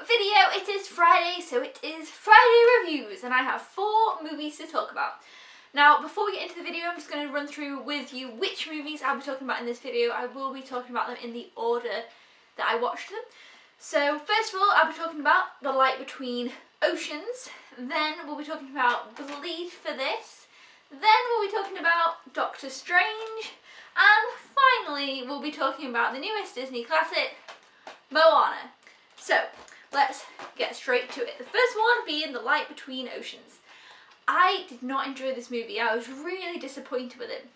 video. It is Friday, so it is Friday reviews, and I have 4 movies to talk about. Now, before we get into the video, I'm just going to run through with you which movies I'll be talking about in this video. I will be talking about them in the order that I watched them. So, first of all, I'll be talking about The Light Between Oceans. Then we'll be talking about Bleed for this. Then we'll be talking about Doctor Strange. And finally, we'll be talking about the newest Disney classic, Moana. So, let's get straight to it. The first one being The Light Between Oceans. I did not enjoy this movie. I was really disappointed with it.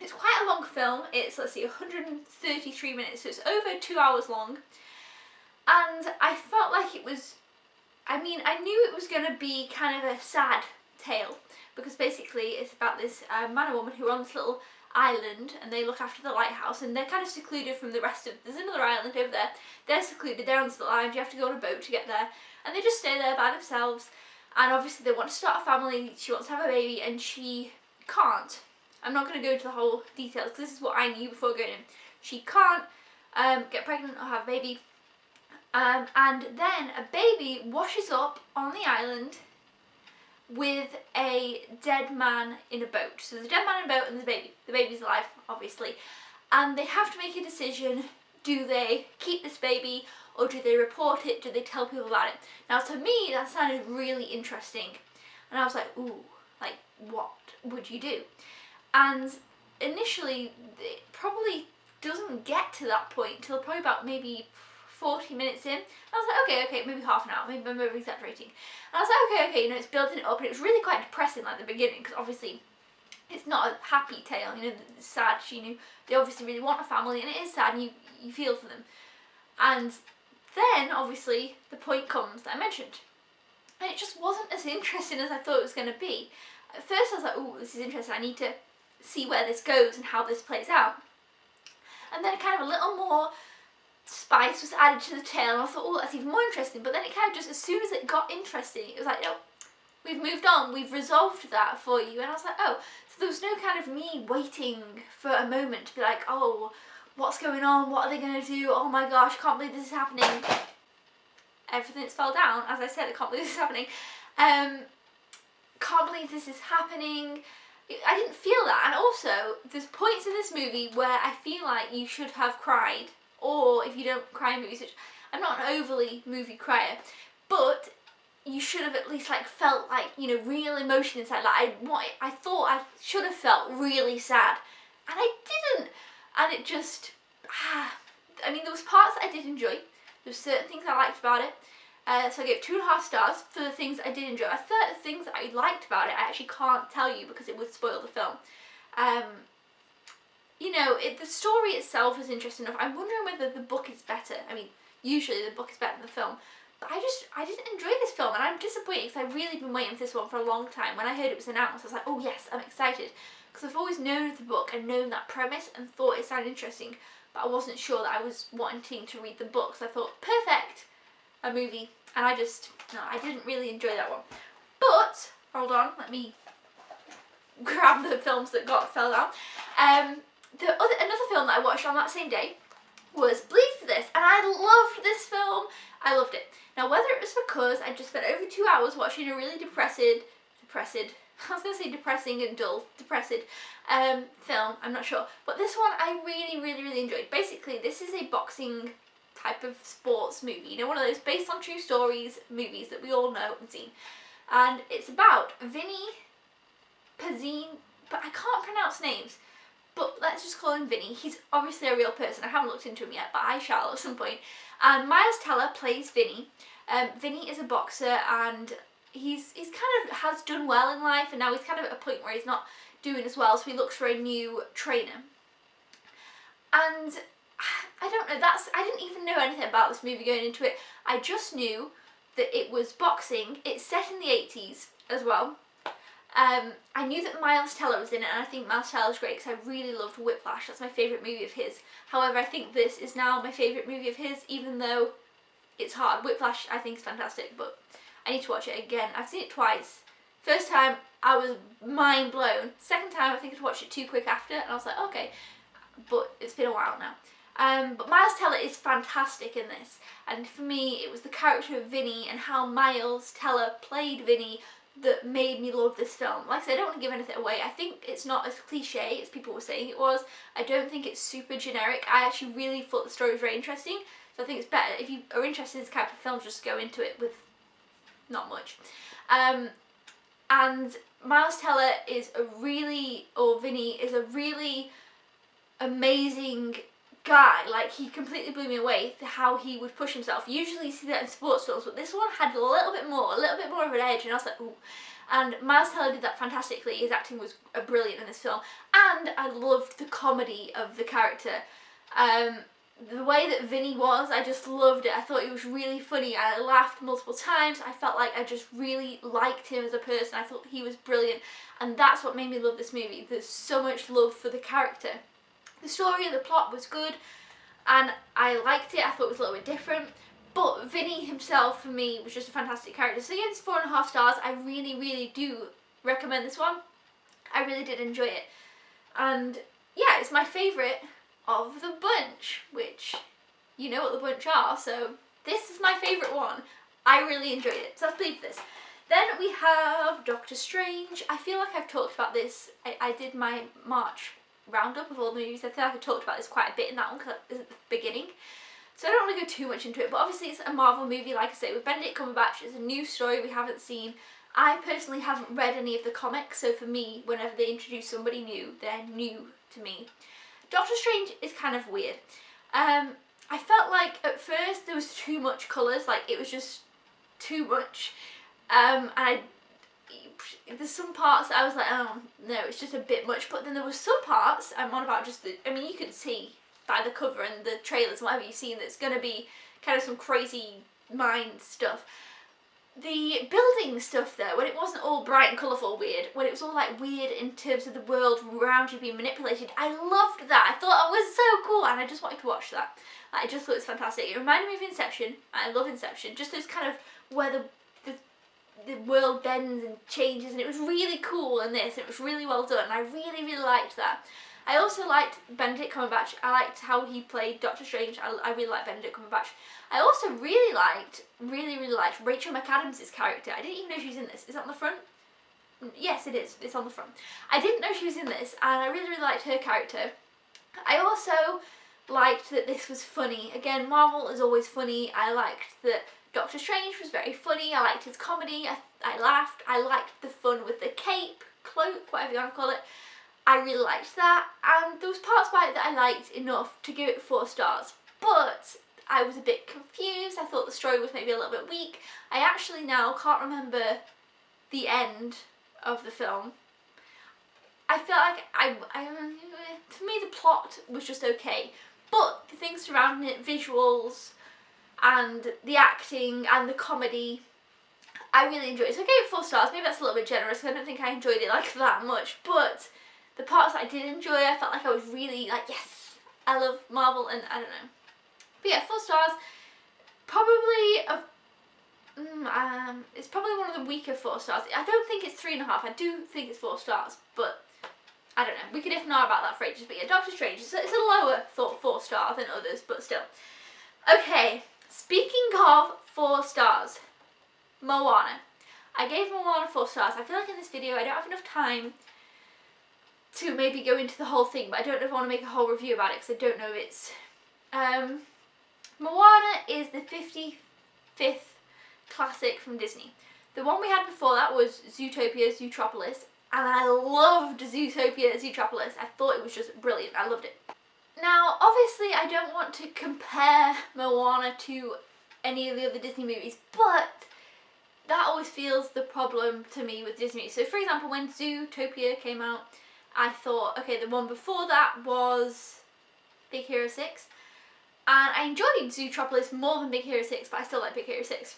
It's quite a long film. It's, let's see, 133 minutes, so it's over 2 hours long. And I felt like it was, I knew it was going to be kind of a sad tale, because basically it's about this man and woman who are on this little island, and they look after the lighthouse, and they're kind of secluded from the rest of, there's another island over there, they're secluded, they're on this little island, you have to go on a boat to get there, and they just stay there by themselves, and obviously they want to start a family, she wants to have a baby, and she can't. I'm not going to go into the whole details, because this is what I knew before going in. She can't get pregnant or have a baby, and then a baby washes up on the island with a dead man in a boat. So there's a dead man in a boat and there's a baby. The baby's alive, obviously. And they have to make a decision. Do they keep this baby or do they report it? Do they tell people about it? Now, to me, that sounded really interesting. And I was like, ooh, like, what would you do? And initially, it probably doesn't get to that point till probably about maybe 40 minutes in. I was like, okay, maybe half an hour, maybe I'm over exaggerating. And I was like, okay, you know, it's building it up, and it was really quite depressing like at the beginning, because obviously it's not a happy tale, you know, it's sad, you know, they obviously really want a family, and it is sad, and you feel for them. And then, obviously, the point comes that I mentioned, and it just wasn't as interesting as I thought it was going to be. At first I was like, oh, this is interesting, I need to see where this goes and how this plays out. And then kind of a little more spice was added to the tale, and I thought, oh, that's even more interesting. But then it kind of just, as soon as it got interesting, it was like, no, we've moved on, we've resolved that for you. And I was like, oh, so there was no kind of me waiting for a moment to be like, oh, what's going on, what are they going to do, oh my gosh, I can't believe this is happening. Everything's fell down, as I said, I can't believe this is happening. Can't believe this is happening. I didn't feel that. And also, there's points in this movie where I feel like you should have cried. Or if you don't cry in movies, which I'm not an overly movie crier, but you should have at least like felt like, you know, real emotion inside. Like I thought I should have felt really sad, and I didn't. And it just, I mean, there was parts that I did enjoy. There were certain things I liked about it. So I gave 2.5 stars for the things I did enjoy. A third of things that I liked about it, I actually can't tell you because it would spoil the film. You know, the story itself is interesting enough. I'm wondering whether the book is better. I mean, usually the book is better than the film. But I didn't enjoy this film, and I'm disappointed because I've really been waiting for this one for a long time. When I heard it was announced, I was like, oh yes, I'm excited. Because I've always known of the book and known that premise and thought it sounded interesting, but I wasn't sure that I was wanting to read the book. So I thought, perfect, a movie. And I didn't really enjoy that one. But, hold on, let me grab the films that fell down. Another film that I watched on that same day was Bleed for this, and I loved this film. I loved it. Now, whether it was because I just spent over 2 hours watching a really depressing and dull, film, I'm not sure. But this one I really, really, really enjoyed. Basically, this is a boxing type of sports movie. You know, one of those based on true stories movies that we all know and seen. And it's about Vinny Pazine, but I can't pronounce names. But let's just call him Vinny. He's obviously a real person. I haven't looked into him yet, but I shall at some point. And Miles Teller plays Vinny. Vinny is a boxer, and he's kind of has done well in life, and now he's kind of at a point where he's not doing as well, so he looks for a new trainer. And I don't know, I didn't even know anything about this movie going into it. I just knew that it was boxing. It's set in the 80s as well. I knew that Miles Teller was in it, and I think Miles Teller's great because I really loved Whiplash. That's my favourite movie of his. However, I think this is now my favourite movie of his, even though it's hard. Whiplash I think is fantastic, but I need to watch it again. I've seen it twice. First time I was mind blown. Second time I think I'd watched it too quick after, and I was like, okay, but it's been a while now. But Miles Teller is fantastic in this, and for me it was the character of Vinny and how Miles Teller played Vinny that made me love this film. Like I said, I don't want to give anything away. I think it's not as cliche as people were saying it was. I don't think it's super generic. I actually really thought the story was very interesting, so I think it's better if you are interested in this character film, just go into it with not much. And Miles Teller is a really, or Vinny is a really amazing guy. Like, he completely blew me away how he would push himself. Usually you see that in sports films, but this one had a little bit more of an edge, and I was like, ooh. And Miles Teller did that fantastically. His acting was brilliant in this film, and I loved the comedy of the character. The way that Vinny was, I just loved it. I thought he was really funny. I laughed multiple times. I felt like I just really liked him as a person. I thought he was brilliant, and that's what made me love this movie. There's so much love for the character. The story and the plot was good, and I liked it. I thought it was a little bit different, but Vinny himself, for me, was just a fantastic character. So yeah, it's 4.5 stars. I really do recommend this one. I really did enjoy it, and yeah, it's my favourite of the bunch, which you know what the bunch are, so this is my favourite one. I really enjoyed it, so let's leave this. Then we have Doctor Strange. I feel like I've talked about this. I did my March roundup of all the movies. I feel like I talked about this quite a bit in that one because it was at the beginning, so I don't want to go too much into it, but obviously it's a Marvel movie, like I say, with Benedict Cumberbatch. It's a new story we haven't seen. I personally haven't read any of the comics, so for me, whenever they introduce somebody new, they're new to me. Doctor Strange is kind of weird. I felt like at first there was too much colours, like it was just too much. There's some parts that I was like, oh no, it's just a bit much, but then there was some parts, I'm on about just the, I mean, you can see by the cover and the trailers and whatever you've seen, that's going to be kind of some crazy mind stuff. The building stuff though, when it wasn't all bright and colourful weird, when it was all like weird in terms of the world around you being manipulated, I loved that. I thought it was so cool, and I just wanted to watch that. Like, I just thought it was fantastic. It reminded me of Inception. I love Inception. Just those kind of where the world bends and changes, and it was really cool in this. It was really well done. I really liked that. I also liked Benedict Cumberbatch. I liked how he played Doctor Strange. I really liked Benedict Cumberbatch. I also really liked Rachel McAdams' character. I didn't even know she was in this. Is that on the front? Yes, it is. It's on the front. I didn't know she was in this, and I really liked her character. I also liked that this was funny. Again, Marvel is always funny. I liked that Doctor Strange was very funny. I liked his comedy. I laughed. I liked the fun with the cape, cloak, whatever you want to call it. I really liked that, and there was parts about it that I liked enough to give it 4 stars, but I was a bit confused. I thought the story was maybe a little bit weak. I actually now can't remember the end of the film. I felt like for me the plot was just okay, but the things surrounding it, visuals and the acting and the comedy, I really enjoyed it. So I gave it 4 stars. Maybe that's a little bit generous, I don't think I enjoyed it like that much, but the parts that I did enjoy, I felt like I was really like, yes, I love Marvel, and I don't know. But yeah, 4 stars. Probably it's probably one of the weaker 4 stars. I don't think it's 3.5. I do think it's 4 stars, but I don't know. We could if not about that for ages. But yeah, Doctor Strange, it's a lower 4 star than others, but still. Okay, speaking of 4 stars, Moana. I gave Moana 4 stars. I feel like in this video I don't have enough time to maybe go into the whole thing, but I don't know if I want to make a whole review about it because I don't know if it's... Moana is the 55th classic from Disney. The one we had before that was Zootopia, Zootropolis, and I loved Zootopia, Zootropolis. I thought it was just brilliant. I loved it. Now, obviously, I don't want to compare Moana to any of the other Disney movies, but that always feels the problem to me with Disney. So, for example, when Zootopia came out, I thought, okay, the one before that was Big Hero 6, and I enjoyed Zootropolis more than Big Hero 6, but I still like Big Hero 6.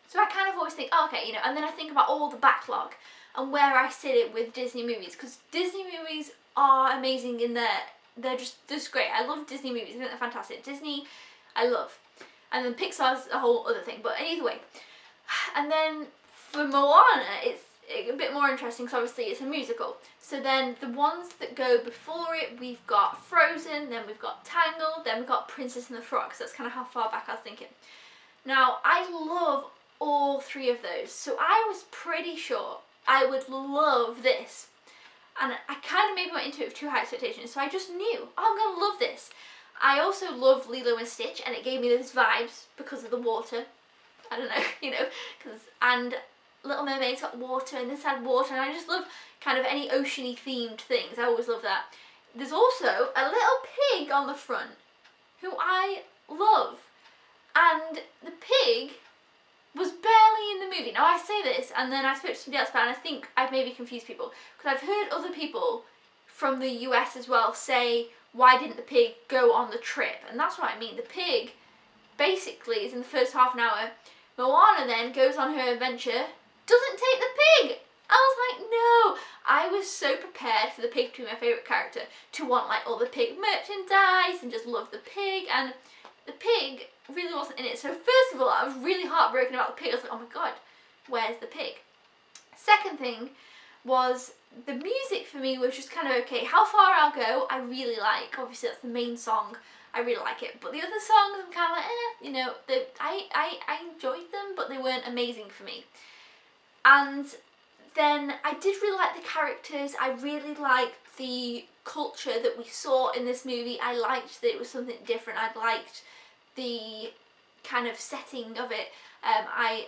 So I kind of always think, oh, okay, you know, and then I think about all the backlog and where I sit it with Disney movies, because Disney movies are amazing in they're just great. I love Disney movies. I think they're fantastic. Disney, I love. And then Pixar's a whole other thing, but either way. And then for Moana, a bit more interesting because obviously it's a musical. So then the ones that go before it, we've got Frozen, then we've got Tangled, then we've got Princess and the Frog. So that's kind of how far back I was thinking. Now, I love all three of those, so I was pretty sure I would love this. And I kind of maybe went into it with too high expectations, so I just knew, oh, I'm going to love this. I also love Lilo and Stitch, and it gave me those vibes because of the water. I don't know, you know, and Little Mermaid's got water, and this had water, and I just love kind of any oceany themed things. I always love that. There's also a little pig on the front who I love, and the pig was barely in the movie. Now I say this, and then I spoke to somebody else about it, and I think I've maybe confused people, because I've heard other people from the US as well say, why didn't the pig go on the trip? And that's what I mean. The pig basically is in the first half an hour. Moana then goes on her adventure, doesn't take the pig. I was like, no. I was so prepared for the pig to be my favourite character, to want like all the pig merchandise and just love the pig, and the pig really wasn't in it. So first of all, I was really heartbroken about the pig. I was like, oh my god, where's the pig? Second thing was the music for me was just kind of okay. How Far I'll Go, I really like. Obviously that's the main song. I really like it. But the other songs, I'm kind of like, you know, I enjoyed them, but they weren't amazing for me. And then I did really like the characters. I really liked the culture that we saw in this movie. I liked that it was something different. I liked the kind of setting of it. I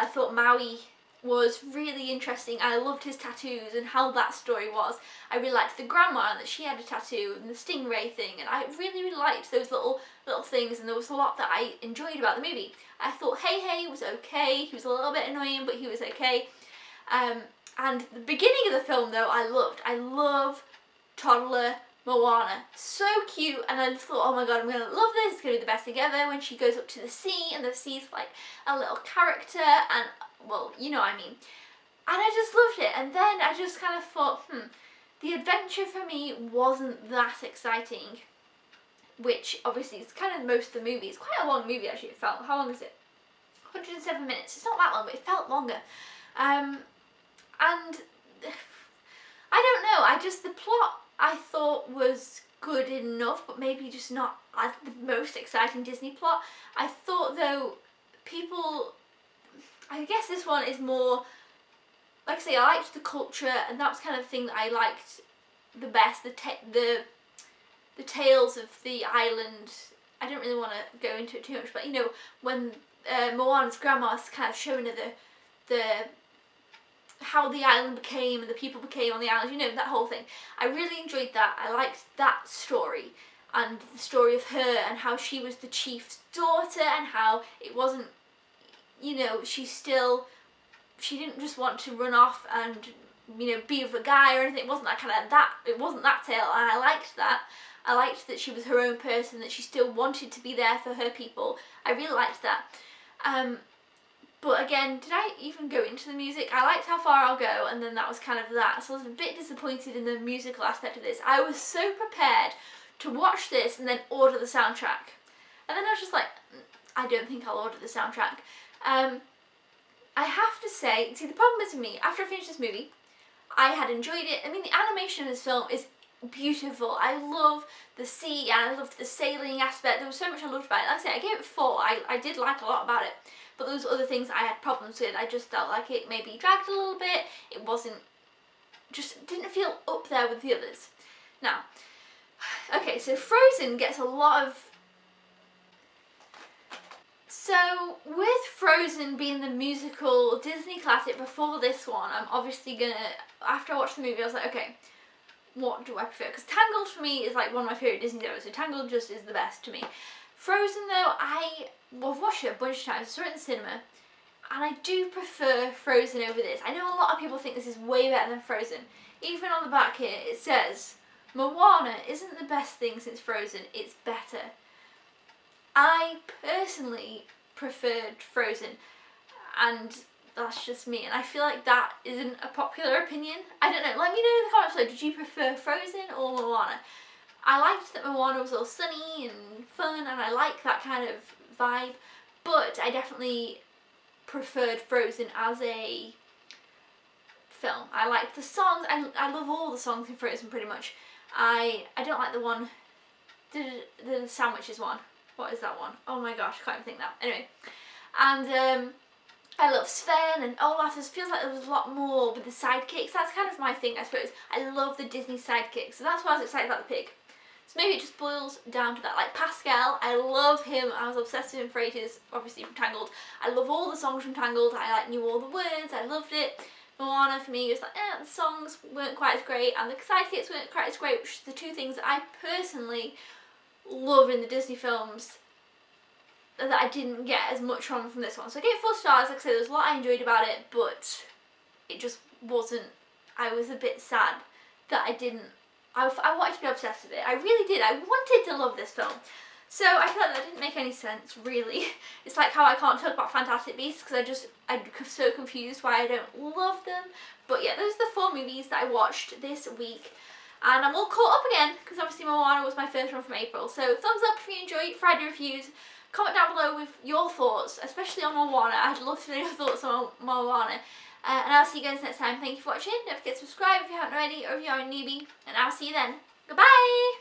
thought Maui was really interesting. I loved his tattoos and how that story was. I really liked the grandma and that she had a tattoo, and the stingray thing, and I really liked those little things, and there was a lot that I enjoyed about the movie. I thought Hey Hey was okay. He was a little bit annoying, but he was okay. And the beginning of the film though, I loved. I love toddler Moana. So cute, and I just thought, oh my god, I'm going to love this. It's going to be the best thing ever when she goes up to the sea, and the sea's like a little character, and well, you know what I mean. And I just loved it, and then I just kind of thought, the adventure for me wasn't that exciting, which obviously is kind of most of the movie. It's quite a long movie actually, it felt. How long is it? 107 minutes. It's not that long, but it felt longer. And I don't know, the plot I thought was good enough, but maybe just not as the most exciting Disney plot. I thought though, I guess this one is more, like I say, I liked the culture, and that was kind of the thing that I liked the best, the tales of the island. I don't really want to go into it too much, but you know, when Moana's grandma's kind of showing her the how the island became and the people became on the island, you know, that whole thing. I really enjoyed that. I liked that story, and the story of her and how she was the chief's daughter, and how it wasn't, you know, she didn't just want to run off and, you know, be with a guy or anything. It wasn't that kind of it wasn't that tale, and I liked that. I liked that she was her own person, that she still wanted to be there for her people. I really liked that. But again, did I even go into the music? I liked How Far I'll Go, and then that was kind of that. So I was a bit disappointed in the musical aspect of this. I was so prepared to watch this and then order the soundtrack. And then I was just like, I don't think I'll order the soundtrack. I have to say, see, the problem is with me, after I finished this movie, I had enjoyed it. I mean, the animation of this film is beautiful. I love the sea, and I loved the sailing aspect. There was so much I loved about it. Like I say, I gave it 4. I did like a lot about it. But there was other things I had problems with. I just felt like it maybe dragged a little bit. It wasn't, just didn't feel up there with the others. Now, okay, so Frozen gets a lot of... So, with Frozen being the musical Disney classic before this one, I'm obviously gonna, after I watched the movie, I was like, okay, what do I prefer? Because Tangled for me is like one of my favourite Disney ever, so Tangled just is the best to me. Frozen though, I've watched it a bunch of times, I saw it in the cinema, and I do prefer Frozen over this. I know a lot of people think this is way better than Frozen. Even on the back here it says, Moana isn't the best thing since Frozen, it's better. I personally preferred Frozen, and that's just me, and I feel like that isn't a popular opinion. I don't know, let me know in the comments below, did you prefer Frozen or Moana? I liked that Moana was all sunny and fun, and I like that kind of vibe, but I definitely preferred Frozen as a film. I liked the songs. I love all the songs in Frozen pretty much. I don't like the one, the sandwiches one. What is that one? Oh my gosh, I can't even think now. Anyway, and I love Sven and Olaf. It feels like there was a lot more with the sidekicks. That's kind of my thing, I suppose. I love the Disney sidekicks, so that's why I was excited about the pig. So maybe it just boils down to that. Like Pascal, I love him. I was obsessed with him for ages, obviously from Tangled. I love all the songs from Tangled. I like knew all the words. I loved it. Moana for me was like, the songs weren't quite as great and the sidekicks weren't quite as great, which are the two things that I personally love in the Disney films that I didn't get as much from this one. So I gave it 4 stars. Like I said, there was a lot I enjoyed about it, but it just wasn't, I was a bit sad that I didn't, I wanted to be obsessed with it. I really did. I wanted to love this film. So I felt that didn't make any sense, really. It's like how I can't talk about Fantastic Beasts because I'm so confused why I don't love them. But yeah, those are the 4 movies that I watched this week. And I'm all caught up again because obviously Moana was my first one from April. So thumbs up if you enjoyed Friday reviews. Comment down below with your thoughts, especially on Moana. I'd love to know your thoughts on Moana. And I'll see you guys next time. Thank you for watching. Don't forget to subscribe if you haven't already or if you're a newbie. And I'll see you then. Goodbye!